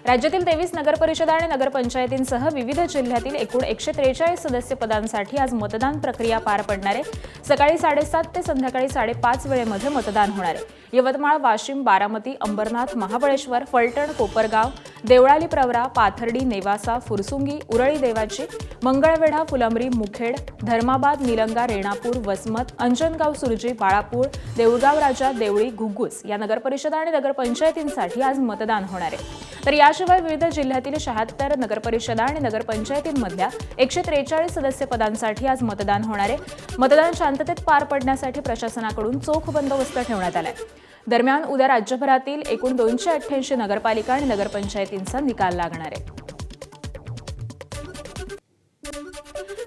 राज्यातील 23 नगरपरिषदा आणि नगरपंचायतींसह विविध जिल्ह्यातील एकूण 143 सदस्य पदांसाठी आज मतदान प्रक्रिया पार पडणार आहे। सकाळी 7:30 ते संध्याकाळी 5:30 वेळेमध्ये मतदान होणार आहे। यवतमाळ, वाशिम, बारामती, अंबरनाथ, महाबळेश्वर, फलटण, कोपरगाव, देवळाली प्रवरा, पाथर्डी, नेवासा, फुरसुंगी, उरळी देवाची, मंगळवेढा, फुलंब्री, मुखेड, धर्माबाद, निलंगा, रेणापूर, वसमत, अंजनगाव, सुरजी, बाळापूर, देऊळगाव राजा, देवळी, घुग्गुस या नगरपरिषदा आणि नगरपंचायतींसाठी आज मतदान होणार आहे। तर याशिवाय विविध जिल्ह्यातील 76 नगरपरिषदा आणि नगरपंचायतींमधल्या 143 सदस्य पदांसाठी आज मतदान होणार आहे। मतदान शांततेत पार पडण्यासाठी प्रशासनाकडून चोख बंदोबस्त ठेवण्यात आलाय। दरम्यान उद्या राज्यभरातील एकूण 288 नगरपालिका आणि नगरपंचायतींचा निकाल लागणार आहे।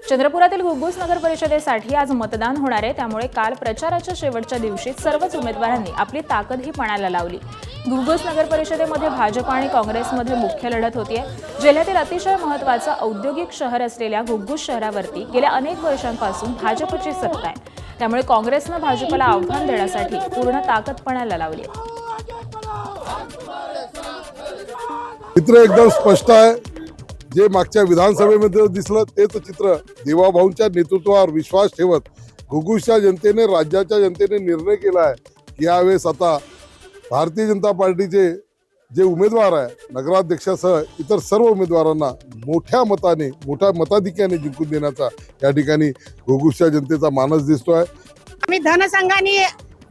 चंद्रपुरातील घुग्गुस नगर परिषदेसाठी आज मतदान होणार आहे। त्यामुळे काल प्रचाराच्या शेवटच्या दिवशी सर्वच उमेदवारांनी आपली ताकदही पणाला लावली। घुग्गुस नगर परिषदेमध्ये भाजप आणि काँग्रेसमध्ये मुख्य लढत होतीये। जिल्ह्यातील अतिशय महत्त्वाचं औद्योगिक शहर असलेल्या घुग्गुस शहरावरती गेल्या अनेक वर्षांपासून भाजपची सत्ता आहे। त्यामुळे काँग्रेसनं भाजपला आव्हान देण्यासाठी पूर्ण ताकद पणाला लावली आहे। चित्र एकदम स्पष्ट आहे। जे मागच्या विधानसभेमध्ये दिसलं तेच चित्र देवाभाऊंच्या नेतृत्वावर विश्वास ठेवत घुग्गुसच्या जनतेने, राज्याच्या जनतेने निर्णय केला आहे की यावेळेस आता भारतीय जनता पार्टीचे जे उमेदवार आहे, नगराध्यक्षासह इतर सर्व उमेदवारांना मोठ्या मताधिक्याने जिंकून देण्याचा या ठिकाणी घुग्गुसच्या जनतेचा मानस दिसतोय। आम्ही धनसंघाने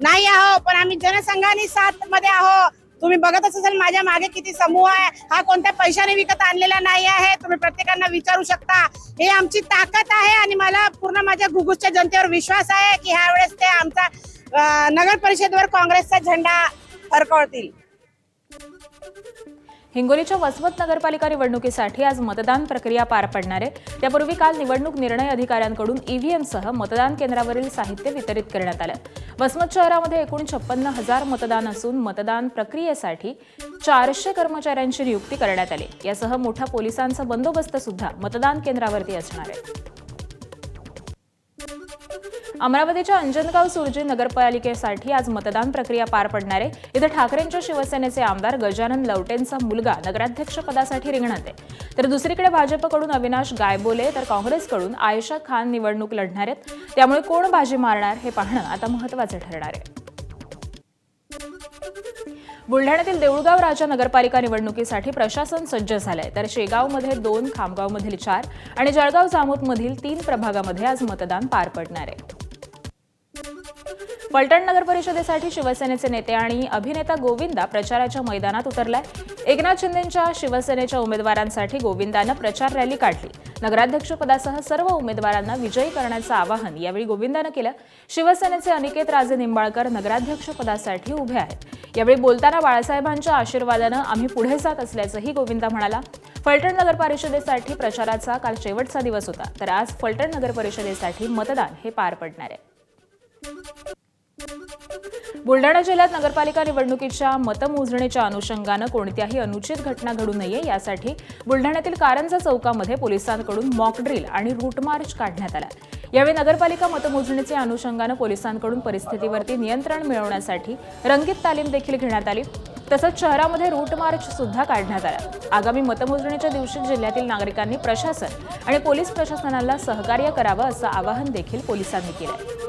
नाही आहो, पण आम्ही जनसंघाने साथ मध्ये आहो। तुम्ही बघतच असाल माझ्या मागे किती समूह आहे। हा कोणत्या पैशाने विकत आणलेला नाही आहे। तुम्ही प्रत्येकांना विचारू शकता। हे आमची ताकद आहे आणि मला पूर्ण माझ्या घुग्गुसच्या जनतेवर विश्वास आहे की ह्या वेळेस ते आमचा नगर परिषदेवर काँग्रेसचा झेंडा फडकवतील। हिंगोलीच्या वसमत नगरपालिका निवडणुकीसाठी आज मतदान प्रक्रिया पार पडणार आहे। त्यापूर्वी काल निवडणूक निर्णय अधिकाऱ्यांकडून ईव्हीएमसह मतदान केंद्रावरील साहित्य वितरित करण्यात आलं। वसमत शहरामध्ये एकूण 56,000 मतदान असून मतदान प्रक्रियेसाठी 400 कर्मचाऱ्यांची नियुक्ती करण्यात आली। यासह मोठा पोलिसांचा बंदोबस्त सुद्धा मतदान केंद्रावरती असणार आहे। अमरावतीच्या अंजनगाव सुरजी नगरपालिकेसाठी आज मतदान प्रक्रिया पार पडणार आहे। इथे ठाकरेंच्या शिवसेनेचे आमदार गजानन लवटेंचा मुलगा नगराध्यक्ष पदासाठी रिंगणात आहे। तर दुसरीकडे भाजपकडून अविनाश गायबोले तर काँग्रेसकडून आयशा खान निवडणूक लढणार आहेत। त्यामुळे कोण बाजी मारणार हे पाहणं आता महत्त्वाचं ठरणार आहे। बुलढाण्यातील देऊळगाव राजा नगरपालिका निवडणुकीसाठी प्रशासन सज्ज झालंय। तर शेगावमध्ये 2, खामगावमधील 4 आणि जळगाव जामोदमधील 3 प्रभागामध्ये आज मतदान पार पडणार आहे। फलटण नगर परिषदेसाठी शिवसेनेचे नेते आणि अभिनेता गोविंदा प्रचाराच्या मैदानात उतरलाय। एकनाथ शिंदेंच्या शिवसेनेच्या उमेदवारांसाठी गोविंदानं प्रचार रॅली काढली। नगराध्यक्षपदासह सर्व उमेदवारांना विजयी करण्याचं आवाहन यावेळी गोविंदानं केलं। शिवसेनेचे अनिकेत राजे निंबाळकर नगराध्यक्षपदासाठी उभे आहेत। यावेळी बोलताना बाळासाहेबांच्या आशीर्वादानं आम्ही पुढे जात असल्याचंही गोविंदा म्हणाला। फलटण नगर परिषदेसाठी प्रचाराचा काल शेवटचा दिवस होता। तर आज फलटण नगर परिषदेसाठी मतदान हे पार पडणार आहे। बुलढाणा जिल्ह्यात नगरपालिका निवडणुकीच्या मतमोजणीच्या अनुषंगानं कोणत्याही अनुचित घटना घडू नये यासाठी बुलढाण्यातील कारंजा चौकामध्ये पोलिसांकडून मॉक ड्रिल आणि रूट मार्च काढण्यात आला। यावेळी नगरपालिका मतमोजणीच्या अनुषंगानं पोलिसांकडून परिस्थितीवरती नियंत्रण मिळवण्यासाठी रंगीत तालीम देखील घेण्यात आली। तसंच शहरामध्ये रूट मार्च सुद्धा काढण्यात आला। आगामी मतमोजणीच्या दिवशी जिल्ह्यातील नागरिकांनी प्रशासन आणि पोलीस प्रशासनाला सहकार्य करावं असं आवाहन देखील पोलिसांनी केलं।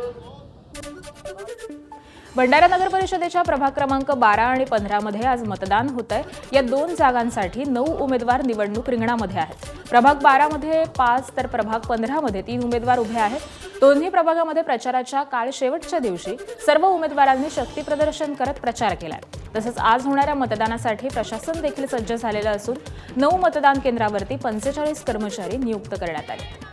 भंडारा नगर परिषदेच्या प्रभाग क्रमांक 12 आणि 15 मध्ये आज मतदान होत आहे। या 2 जागांसाठी 9 उमेदवार निवडणूक रिंगणामध्ये आहेत। प्रभाग 12 मध्ये 5 तर प्रभाग 15 मध्ये 3 उमेदवार उभे आहेत। दोन्ही प्रभागामध्ये प्रचाराच्या काल शेवटच्या दिवशी सर्व उमेदवारांनी शक्ती प्रदर्शन करत प्रचार केलाय। तसंच आज होणाऱ्या मतदानासाठी प्रशासन देखील सज्ज झालेलं असून 9 मतदान केंद्रावरती 45 कर्मचारी नियुक्त करण्यात आले।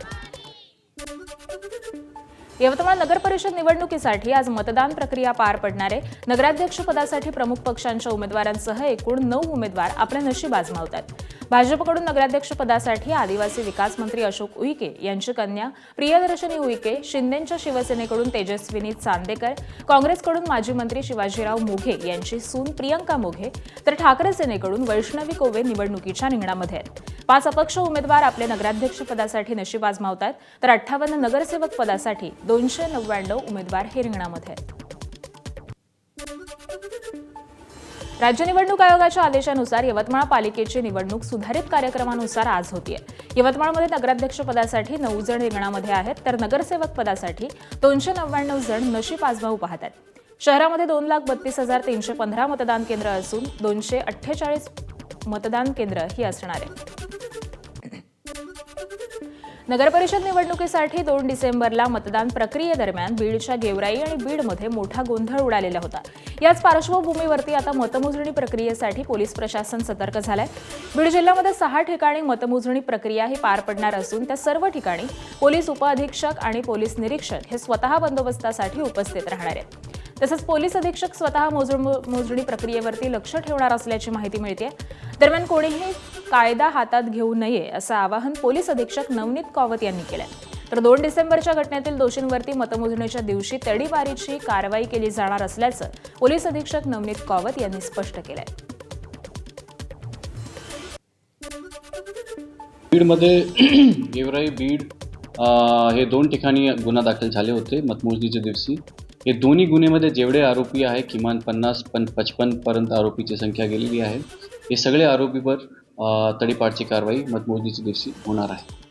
यवतमाळ नगर परिषद निवडणुकीसाठी आज मतदान प्रक्रिया पार पडणार आहे। नगराध्यक्ष पदासाठी प्रमुख पक्षांच्या उमेदवारांसह एकूण 9 उमेदवार आपले नशीब आजमावतात। भाजपकडून नगराध्यक्ष पदासाठी आदिवासी विकास मंत्री अशोक उईके यांची कन्या प्रियदर्शनी उईके, शिंदेंच्या शिवसेनेकडून तेजस्विनी चांदेकर, काँग्रेसकडून माजी मंत्री शिवाजीराव मोघे यांची सून प्रियंका मोघे तर ठाकरे सेनेकडून वैष्णवी कोवे निवडणुकीच्या रिंगणामध्ये आहेत। 5 अपक्ष उमेदवार आपले नगराध्यक्ष पदासाठी नशीब आजमावतात। तर 58 नगरसेवक पदासाठी 299 उमेदवार हे रिंगणामध्ये आहेत। राज्य निवडणूक आयोगाच्या आदेशानुसार यवतमाळ पालिकेची निवडणूक सुधारित कार्यक्रमानुसार आज होतीये. यवतमाळमध्ये नगराध्यक्ष पदासाठी 9 जण रिंगणामध्ये आहेत, तर नगरसेवक पदासाठी 299 जण नशीब आजमावू पाहत आहेत. शहरामध्ये 2,32,315 मतदान केंद्र असून 248 मतदान केंद्र ही असणार आहे. नगरपरिषद निवडणुकीसाठी 2 डिसेंबरला मतदान प्रक्रियेदरम्यान बीडच्या गेवराई आणि बीडमध्ये मोठा गोंधळ उडालेला होता. याच पार्श्वभूमीवरती आता मतमोजणी प्रक्रियेसाठी पोलीस प्रशासन सतर्क झालंय. बीड जिल्ह्यामध्ये 6 ठिकाणी मतमोजणी प्रक्रिया ही पार पडणार असून त्या सर्व ठिकाणी पोलीस उपअधीक्षक आणि पोलीस निरीक्षक हे स्वतः बंदोबस्तासाठी उपस्थित राहणार आहेत. तसंच पोलीस अधीक्षक स्वतः मोजणी प्रक्रियेवरती लक्ष ठेवणार असल्याची माहिती मिळते. दरम्यान कोणीही कायदा हातात घेऊ नये असं आवाहन पोलीस अधीक्षक नवनीत कॉवत यांनी केलंय. तर 2 डिसेंबरच्या घटनेतील दोषींवरती मतमोजणीच्या दिवशी तडीपारीची कारवाई केली जाणार असल्याचं पोलीस अधीक्षक नवनीत कॉवत यांनी स्पष्ट केलंय. बीडमध्ये गेवराई बीड हे 2 ठिकाणी गुन्हा दाखल झाले होते मतमोजणीच्या दिवशी. हे दोन्ही गुन्ह्यामध्ये जेवढे आरोपी आहे किमान 50-55 पर्यंत आरोपीची संख्या गेलेली आहे. हे सगळे आरोपीवर तडीपारची कारवाई मतमोजणीच्या दिवशी होणार आहे.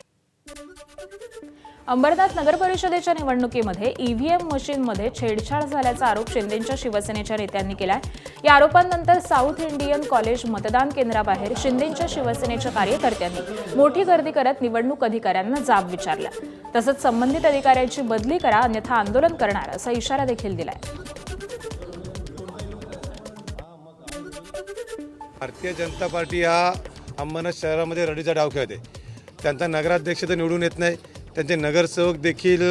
अंबरनाथ नगर परिषदेच्या निवडणुकीमध्ये ईव्हीएम मशीनमध्ये छेडछाड झाल्याचा आरोप शिंदेच्या शिवसेनेच्या नेत्यांनी केलाय. या आरोपांनंतर साऊथ इंडियन कॉलेज मतदान केंद्राबाहेर शिंदेच्या शिवसेनेच्या कार्यकर्त्यांनी मोठी गर्दी करत निवडणूक अधिकाऱ्यांना जाब विचारला. तसंच संबंधित अधिकाऱ्यांची बदली करा अन्यथा आंदोलन करणार असा इशारा देखील दिलाय. भारतीय जनता पार्टी हा अंबरनाथ शहरामध्ये रडीचा डाव खेळते. त्यांचा नगराध्यक्ष तर निवडून येत नाही, त्यांचे नगरसेवक देखील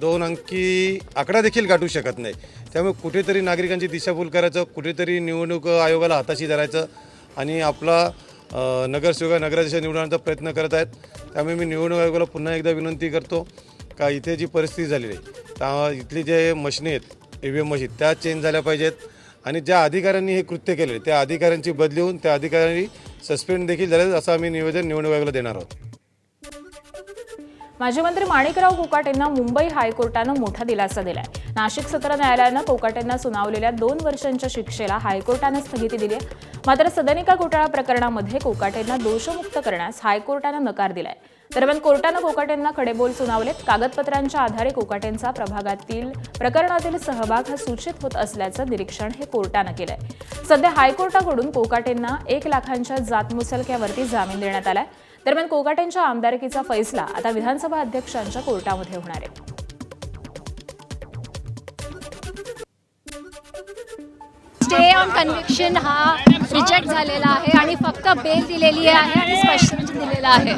2 अंकी आकडा देखील गाठू शकत नाही. त्यामुळे कुठेतरी नागरिकांची दिशाभूल करायचं, कुठेतरी निवडणूक आयोगाला हाताशी धरायचं आणि आपला नगरसेवक नगराध्यक्ष निवडण्याचा प्रयत्न करत आहेत. त्यामुळे मी निवडणूक आयोगाला पुन्हा एकदा विनंती करतो का इथे जी परिस्थिती झालेली आहे त्या इथली जे मशिनी आहेत EVM मशीन त्या चेंज झाल्या पाहिजेत आणि ज्या अधिकाऱ्यांनी हे कृत्य केले त्या अधिकाऱ्यांची बदली होऊन त्या अधिकाऱ्यांनी सस्पेंड देखील झाले असं आम्ही निवेदन निवडणूक आयोगाला देणार आहोत. माजी मंत्री माणिकराव कोकाटेंना मुंबई हायकोर्टानं मोठा दिलासा दिलाय. नाशिक सत्र न्यायालयानं कोकाटेंना सुनावलेल्या 2 वर्षांच्या शिक्षेला हायकोर्टानं स्थगिती दिली आहे. मात्र सदनिका घोटाळा प्रकरणामध्ये कोकाटेंना दोषमुक्त करण्यास हायकोर्टानं नकार दिलाय. दरम्यान कोर्टानं कोकाटेंना खडेबोल सुनावलेत. कागदपत्रांच्या आधारे कोकाटेंचा प्रकरणातील सहभाग हा सूचित होत असल्याचं निरीक्षण हे कोर्टानं केलंय. सध्या हायकोर्टाकडून कोकाटेंना 1 लाखांच्या जातमुचलक्यावरती जामीन देण्यात आलाय. दरम्यान कोकाटेंच्या आमदारकीचा फैसला आता विधानसभा अध्यक्षांच्या कोर्टामध्ये होणार आहे. स्टे ऑन कन्व्हिक्शन हा रिजेक्ट झालेला आहे आणि फक्त बेल दिलेली आहे आणि स्पष्ट दिलेला आहे.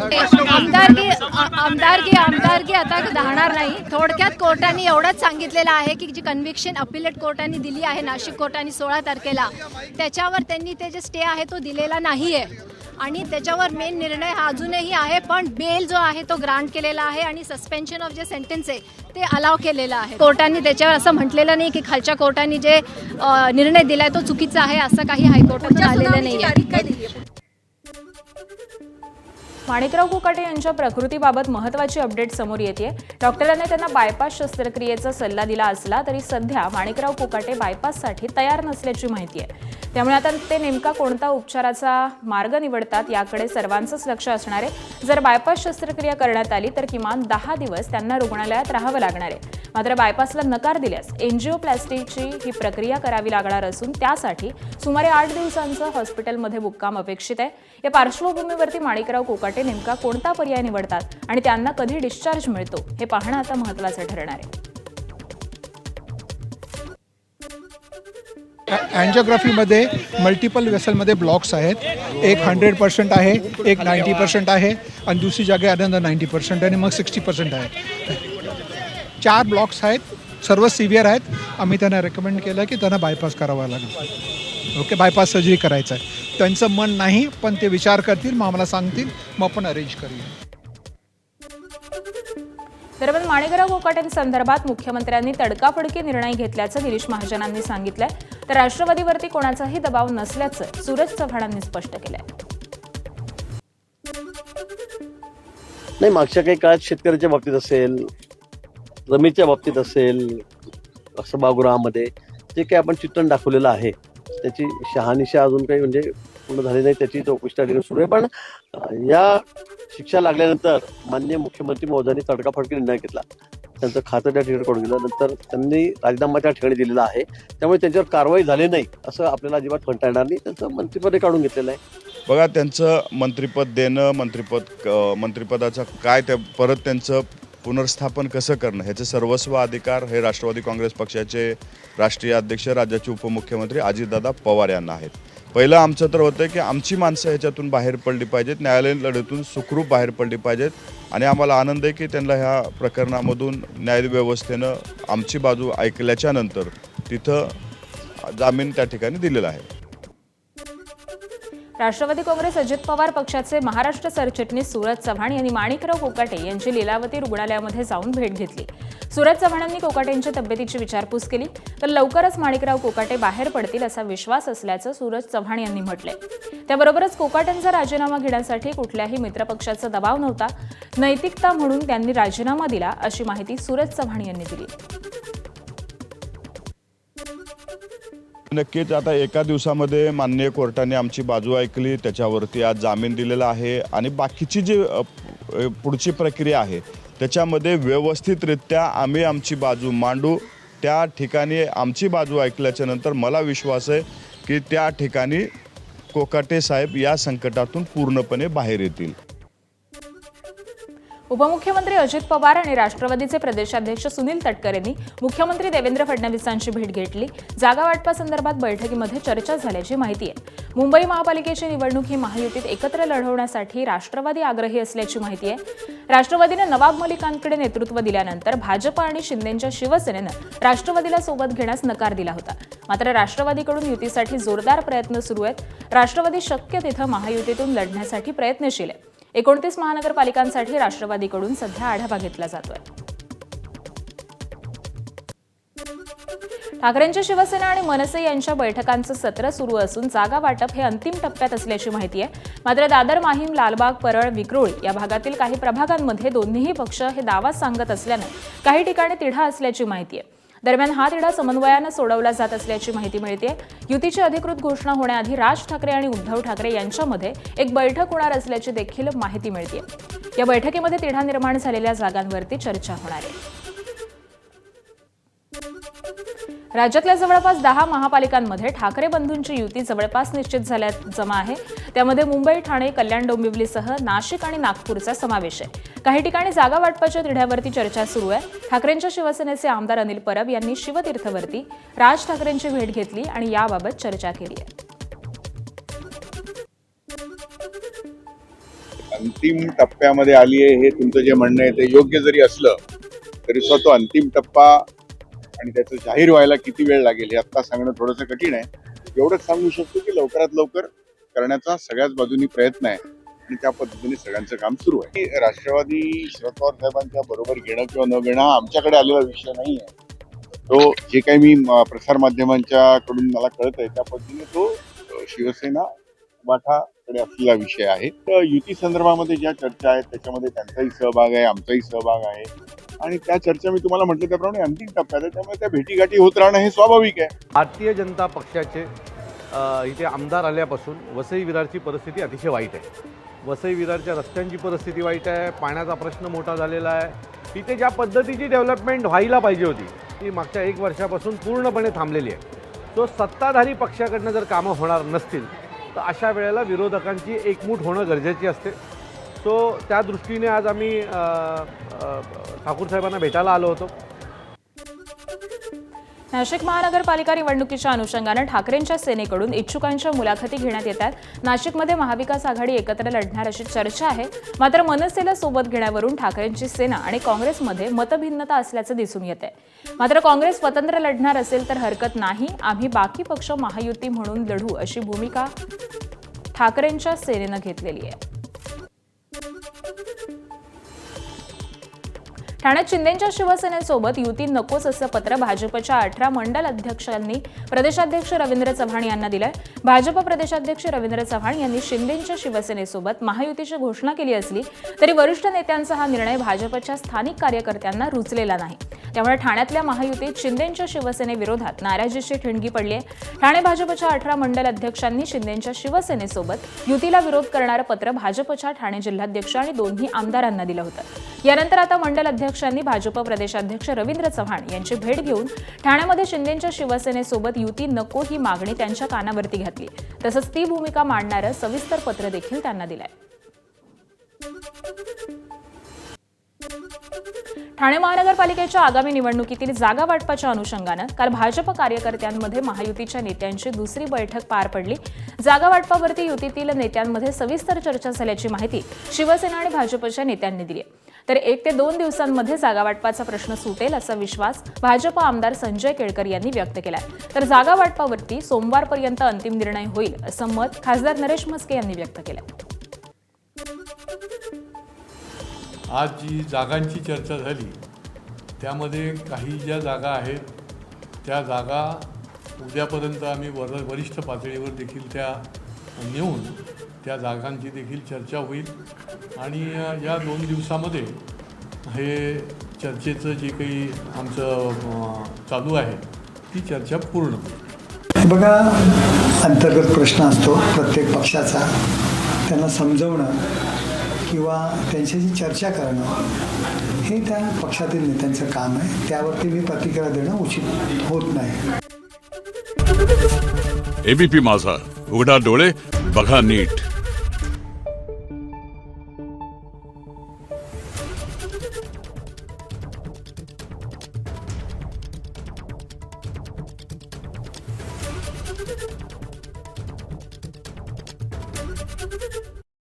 आमदारकी आता राहणार नाही. थोडक्यात कोर्टाने एवढंच सांगितलेलं आहे की जी कन्व्हिक्शन अपिलेट कोर्टाने दिली आहे नाशिक कोर्टाने 16 तारखेला त्याच्यावर त्यांनी ते जे स्टे आहे तो दिलेला नाही आहे आणि त्याच्यावर मेन निर्णय हा अजूनही आहे. पण बेल जो आहे तो ग्रांट केलेला आहे आणि सस्पेन्शन ऑफ जे सेंटेन्स आहे ते अलाव केलेलं आहे. कोर्टाने त्याच्यावर असं म्हटलेलं नाही की खालच्या कोर्टाने जे निर्णय दिलाय तो चुकीचा आहे असं काही हायकोर्टात आलेलं नाही आहे. माणिकराव कोकाटे यांच्या प्रकृतीबाबत महत्त्वाची अपडेट समोर येते. डॉक्टरांनी त्यांना बायपास शस्त्रक्रियेचा सल्ला दिला असला तरी सध्या माणिकराव कोकाटे बायपाससाठी तयार नसल्याची माहिती आहे. त्यामुळे आता ते नेमका कोणता उपचाराचा मार्ग निवडतात याकडे सर्वांचंच लक्ष असणार आहे. जर बायपास शस्त्रक्रिया करण्यात आली तर किमान 10 दिवस त्यांना रुग्णालयात राहावं लागणार आहे. मात्र बायपासला नकार दिल्यास एंजिओप्लास्टीची ही प्रक्रिया करावी लागणार असून त्यासाठी सुमारे 8 दिवसांचं हॉस्पिटलमध्ये मुक्काम अपेक्षित आहे. या पार्श्वभूमीवरती माणिकराव कोकाटे नेमका कोणता पर्याय निवडतात आणि त्यांना कधी डिस्चार्ज मिळतो हे पाहणं आता महत्त्वाचं ठरणार आहे. अँजिओग्राफीमध्ये मल्टिपल वेसलमध्ये ब्लॉक्स आहेत. एक 100% आहे, एक 90% आहे आणि दुसरी जागे अनंतर 90% आणि मग 60% आहे. 4 ब्लॉक्स आहेत, सर्व सिव्हिअर आहेत. आम्ही त्यांना रेकमेंड केलं की त्यांना बायपास करावा लागेल. ओके, बायपास सर्जरी करायचं आहे. त्यांचं मन नाही पण ते विचार करतील, मग आम्हाला सांगतील, मग आपण अरेंज करूया. दरम्यान माणिकराव कोकाटेंसंदर्भात मुख्यमंत्र्यांनी तडकाफडकी निर्णय घेतल्याचं गिरीश महाजनांनी सांगितलंय. तर राष्ट्रवादीवरती कोणाचाही दबाव नसल्याचं सूरज चव्हाणांनी स्पष्ट केलंय. नाही, मागच्या काही काळात शेतकऱ्याच्या बाबतीत असेल, जमिनीच्या बाबतीत असेल, सभागृहामध्ये जे काही आपण चित्रण दाखवलेलं आहे त्याची शहानिशा अजून काही म्हणजे पूर्ण झाली नाही, त्याची चौकशी त्या ठिकाणी सुरू आहे. पण या शिक्षा लागल्यानंतर माननीय मुख्यमंत्री महोदयांनी तडकाफडकी निर्णय घेतला. त्यांचं खातं त्या ठिकाणी काढून दिलं. नंतर त्यांनी राजीनामा त्या ठिकाणी दिलेला आहे. त्यामुळे त्यांच्यावर कारवाई झाली नाही असं आपल्याला अजिबात म्हणता येणार नाही. त्यांचं मंत्रिपद काढून घेतलेलं आहे. बघा, त्यांचं मंत्रिपद देणं, मंत्रिपदाचं काय, त्या परत त्यांचं पुनर्स्थापन कसं करणं, ह्याचे सर्वस्व अधिकार हे राष्ट्रवादी काँग्रेस पक्षाचे राष्ट्रीय अध्यक्ष, राज्याचे उपमुख्यमंत्री अजितदादा पवार यांना आहेत. पहिलं आमचं तर होतं की आमची माणसं ह्याच्यातून बाहेर पडली पाहिजेत, न्यायालयीन लढ्यातून सुखरूप बाहेर पडली पाहिजेत. आणि आम्हाला आनंद आहे की त्यांना ह्या प्रकरणामधून न्यायव्यवस्थेनं आमची बाजू ऐकल्याच्या नंतर तिथं जामीन त्या ठिकाणी दिलेला आहे. राष्ट्रवादी काँग्रेस अजित पवार पक्षाचे महाराष्ट्र सरचिटणीस सूरज चव्हाण यांनी माणिकराव कोकाटे यांची लीलावती रुग्णालयामध्ये जाऊन भेट घेतली. सूरज चव्हाणांनी कोकाटेंच्या तब्येतीची विचारपूस केली, तर लवकरच माणिकराव कोकाटे बाहेर पडतील असा विश्वास असल्याचं सूरज चव्हाण यांनी म्हटलंय. त्याबरोबरच कोकाटेंचा राजीनामा घेण्यासाठी कुठल्याही मित्रपक्षाचा दबाव नव्हता, नैतिकता म्हणून त्यांनी राजीनामा दिला अशी माहिती सूरज चव्हाण यांनी दिली. नक्कीच आता एका दिवसामध्ये माननीय कोर्टाने आमची बाजू ऐकली, त्याच्यावरती आज जामीन दिलेला आहे आणि बाकीची जी पुढची प्रक्रिया आहे त्याच्यामध्ये व्यवस्थितरित्या आम्ही आमची बाजू मांडू. त्या ठिकाणी आमची बाजू ऐकल्याच्या नंतर मला विश्वास आहे की त्या ठिकाणी कोकाटे साहेब या संकटातून पूर्णपणे बाहेर येतील. उपमुख्यमंत्री अजित पवार आणि राष्ट्रवादीचे प्रदेशाध्यक्ष सुनील तटकरे यांनी मुख्यमंत्री देवेंद्र फडणवीसांची भेट घेतली. जागा वाटपासंदर्भात बैठकीमध्ये चर्चा झाल्याची माहिती आहे. मुंबई महापालिकेची निवडणूक ही महायुतीत एकत्र लढवण्यासाठी राष्ट्रवादी आग्रही असल्याची माहिती आहे. राष्ट्रवादीने नवाब मलिकांकडे नेतृत्व दिल्यानंतर भाजप आणि शिंदेच्या शिवसेनेनं राष्ट्रवादीला सोबत घेण्यास नकार दिला होता. मात्र राष्ट्रवादीकडून युतीसाठी जोरदार प्रयत्न सुरू आहेत. राष्ट्रवादी शक्य तिथं महायुतीतून लढण्यासाठी प्रयत्नशील आहे. 29 महानगरपालिकांसाठी राष्ट्रवादीकडून सध्या आढावा घेतला जातोय. ठाकरेंची शिवसेना आणि मनसे यांच्या बैठकांचं सत्र सुरू असून जागा वाटप हे अंतिम टप्प्यात असल्याची माहिती आहे. मात्र दादर, माहीम, लालबाग, परळ, विक्रोळी या भागातील काही प्रभागांमध्ये दोन्हीही पक्ष हे दावा सांगत असल्यानं काही ठिकाणी तिढा असल्याची माहिती आहे. दरम्यान हा तिढा समन्वयानं सोडवला जात असल्याची माहिती मिळते. युतीची अधिकृत घोषणा होण्याआधी राज ठाकरे आणि उद्धव ठाकरे यांच्यामध्ये एक बैठक होणार असल्याची देखील माहिती मिळते. या बैठकीमध्ये तिढा निर्माण झालेल्या जागांवरती चर्चा होणार आहे. राज्यातल्या जवळपास 10 महापालिकांमध्ये ठाकरे बंधूंची युती जवळपास निश्चित जमा आहे. त्यामध्ये मुंबई, ठाणे, कल्याण, डोंबिवलीसह नाशिक आणि नागपूरचा समावेश आहे. काही ठिकाणी जागा वाटपाच्या तिढ्यावरती चर्चा सुरू आहे. ठाकरेंच्या शिवसेनेचे आमदार अनिल परब यांनी शिवतीर्थवरती राज ठाकरेंची भेट घेतली आणि याबाबत चर्चा केली आहे. अंतिम टप्प्यामध्ये आली आहे हे तुमचं जे म्हणणं आहे ते योग्य जरी असलं तरी सुद्धा तो अंतिम टप्पा आणि त्याचं जाहीर व्हायला किती वेळ लागेल हे आता सांगणं थोडंसं कठीण आहे. एवढंच सांगू शकतो की लवकरात लवकर करण्याचा सगळ्याच बाजूनी प्रयत्न आहे आणि त्या पद्धतीने सगळ्यांचं काम सुरू आहे. राष्ट्रवादी शरद पवार साहेबांच्या बरोबर घेणं किंवा न घेणं हा आमच्याकडे आलेला विषय नाही आहे. तो जे काही मी प्रसार माध्यमांच्या कडून मला कळत आहे त्या पद्धतीने तो शिवसेना बाठाकडे असलेला विषय आहे. तर युती संदर्भामध्ये ज्या चर्चा आहेत त्याच्यामध्ये त्यांचाही सहभाग आहे, आमचाही सहभाग आहे आणि त्या चर्चा मी तुम्हाला म्हटलं त्याप्रमाणे अंतिम टप्प्यात आहे. त्यामुळे त्या भेटीगाठी होत राहणं हे स्वाभाविक आहे. भारतीय जनता पक्षाचे इथे आमदार आल्यापासून वसई विरारची परिस्थिती अतिशय वाईट आहे. वसई विरारच्या रस्त्यांची परिस्थिती वाईट आहे, पाण्याचा प्रश्न मोठा झालेला आहे. इथे ज्या पद्धतीची डेव्हलपमेंट व्हायला पाहिजे होती ती मागच्या 1 वर्षापासून पूर्णपणे थांबलेली आहे. सो सत्ताधारी पक्षाकडनं जर कामं होणार नसतील तर अशा वेळेला विरोधकांची एकमूट होणं गरजेची असते. सो त्या दृष्टीने आज आम्ही ठाकूर साहेबांना भेटायला आलो होतो. नाशिक महानगरपालिका निवडणुकीच्या अनुषंगानं ठाकरेंच्या सेनेकडून इच्छुकांच्या मुलाखती घेण्यात येतात. नाशिकमध्ये महाविकास आघाडी एकत्र लढणार अशी चर्चा आहे. मात्र मनसेला सोबत घेण्यावरून ठाकरेंची सेना आणि काँग्रेसमध्ये मतभिन्नता असल्याचं दिसून येत आहे. मात्र काँग्रेस स्वतंत्र लढणार असेल तर हरकत नाही, आम्ही बाकी पक्ष महायुती म्हणून लढू अशी भूमिका ठाकरेंच्या सेनेनं घेतलेली आहे. ठाण्यात शिंदेच्या शिवसेनेसोबत युती नकोच असं पत्र भाजपच्या 18 मंडल अध्यक्षांनी प्रदेशाध्यक्ष रवींद्र चव्हाण यांना दिलंय. भाजप प्रदेशाध्यक्ष रवींद्र चव्हाण यांनी शिंदेंच्या शिवसेनेसोबत महायुतीची घोषणा केली असली तरी वरिष्ठ नेत्यांचा हा निर्णय भाजपच्या स्थानिक कार्यकर्त्यांना रुचलेला नाही. त्यामुळे ठाण्यातल्या महायुतीत शिंदेंच्या शिवसेनेविरोधात नाराजीची ठिणगी पडली आहे. ठाणे भाजपच्या 18 मंडल अध्यक्षांनी शिंदेंच्या शिवसेनेसोबत युतीला विरोध करणारं पत्र भाजपच्या ठाणे जिल्हाध्यक्ष आणि दोन्ही आमदारांना दिलं होतं. यानंतर आता मंडल अध्यक्षांनी भाजप प्रदेशाध्यक्ष रवींद्र चव्हाण यांची भेट घेऊन ठाण्यामध्ये शिंदेंच्या शिवसेनेसोबत युती नको ही मागणी त्यांच्या कानावरती घातली. तसंच ती भूमिका मांडणारं सविस्तर पत्र देखील त्यांना दिलंय. ठाणे महानगरपालिकेच्या आगामी निवडणुकीतील जागा वाटपाच्या अनुषंगानं काल भाजप कार्यकर्त्यांमध्ये महायुतीच्या नेत्यांची दुसरी बैठक पार पडली. जागा वाटपावरती युतीतील नेत्यांमध्ये सविस्तर चर्चा झाल्याची माहिती शिवसेना आणि भाजपच्या नेत्यांनी दिली आहे. तर 1 ते 2 दिवसांमध्ये जागा वाटपाचा प्रश्न सुटेल असा विश्वास भाजप आमदार संजय केळकर यांनी व्यक्त केलाय. तर जागा वाटपावरती सोमवारपर्यंत अंतिम निर्णय होईल असं मत खासदार नरेश म्हस्के यांनी व्यक्त केलंय. आज जी जागांची चर्चा झाली त्यामध्ये काही ज्या जागा आहेत त्या जागा उद्यापर्यंत आम्ही वरिष्ठ पातळीवर देखील त्या नेऊन त्या जागांची देखील चर्चा होईल आणि या 2 दिवसामध्ये हे चर्चेचं जे काही आमचं चालू आहे ती चर्चा पूर्ण होईल. बघा, अंतर्गत प्रश्न असतो प्रत्येक पक्षाचा, त्यांना समजवणं किंवा त्यांच्याशी चर्चा करणं हे त्या पक्षातील नेत्यांचं काम आहे. त्यावरती मी प्रतिक्रिया देणं उचित होत नाही. एबीपी माझा, उघडा डोळे बघा नीट.